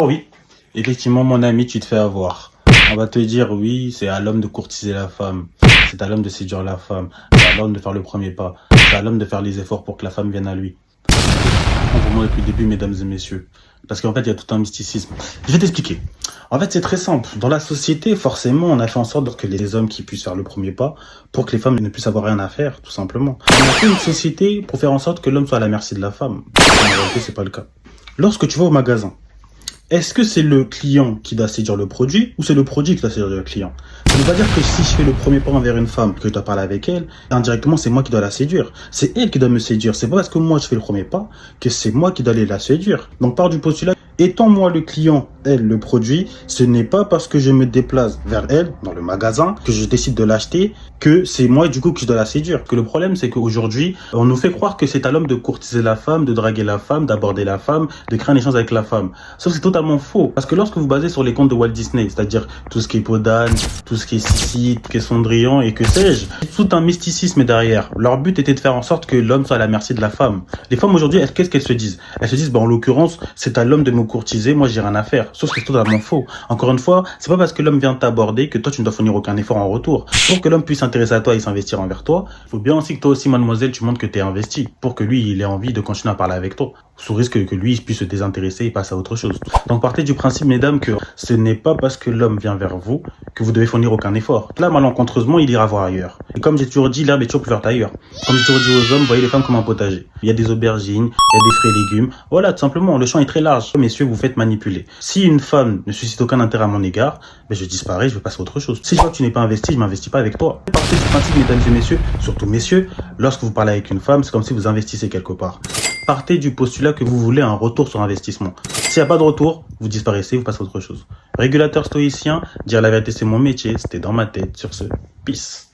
Oh oui, effectivement, mon ami, tu te fais avoir. On va te dire, oui, c'est à l'homme de courtiser la femme. C'est à l'homme de séduire la femme. C'est à l'homme de faire le premier pas. C'est à l'homme de faire les efforts pour que la femme vienne à lui. Vraiment depuis le début, mesdames et messieurs. Parce qu'en fait, il y a tout un mysticisme. Je vais t'expliquer. En fait, c'est très simple. Dans la société, forcément, on a fait en sorte que les hommes qui puissent faire le premier pas pour que les femmes ne puissent avoir rien à faire, tout simplement. On a fait une société pour faire en sorte que l'homme soit à la merci de la femme. En réalité, c'est pas le cas. Lorsque tu vas au magasin, est-ce que c'est le client qui doit séduire le produit ou c'est le produit qui doit séduire le client? Ça ne veut pas dire que si je fais le premier pas envers une femme, que je dois parler avec elle, indirectement c'est moi qui dois la séduire. C'est elle qui doit me séduire. C'est pas parce que moi je fais le premier pas que c'est moi qui dois aller la séduire. Donc part du postulat, étant moi le client, elle le produit, ce n'est pas parce que je me déplace vers elle, dans le magasin, que je décide de l'acheter, que c'est moi du coup que je dois la séduire. Que le problème c'est qu'aujourd'hui, on nous fait croire que c'est à l'homme de courtiser la femme, de draguer la femme, d'aborder la femme, de créer un échange avec la femme. Sauf que c'est totalement faux. Parce que lorsque vous basez sur les contes de Walt Disney, c'est-à-dire tout ce qui est Peau d'âne, tout ce qui est Sissi, tout ce qui est Cendrillon et que sais-je, tout un mysticisme derrière. Leur but était de faire en sorte que l'homme soit à la merci de la femme. Les femmes aujourd'hui, qu'est-ce qu'elles se disent? Elles se disent, en l'occurrence, c'est à l'homme de me courtiser, moi j'ai rien à faire. Sauf que c'est totalement faux. Encore une fois, c'est pas parce que l'homme vient t'aborder que toi tu ne dois fournir aucun effort en retour. Pour que l'homme puisse s'intéresser à toi et s'investir envers toi, il faut bien aussi que toi aussi, mademoiselle, tu montres que tu es investi. Pour que lui, il ait envie de continuer à parler avec toi. Sous risque que lui puisse se désintéresser et passer à autre chose. Donc partez du principe, mesdames, que ce n'est pas parce que l'homme vient vers vous que vous devez fournir aucun effort. Là, malencontreusement, il ira voir ailleurs. Et comme j'ai toujours dit, l'herbe est toujours plus verte ailleurs. Comme j'ai toujours dit aux hommes, voyez les femmes comme un potager. Il y a des aubergines, il y a des fruits et légumes. Voilà, tout simplement, le champ est très large. Messieurs, vous faites manipuler. Si une femme ne suscite aucun intérêt à mon égard, je disparais, je vais passer à autre chose. Si je vois que tu n'es pas investi, je m'investis pas avec toi. Partez du principe, mesdames et messieurs, surtout messieurs, lorsque vous parlez avec une femme, c'est comme si vous investissez quelque part. Partez du postulat que vous voulez un retour sur investissement. S'il n'y a pas de retour, vous disparaissez, vous passez à autre chose. Régulateur stoïcien, dire la vérité c'est mon métier, c'était dans ma tête. Sur ce, peace.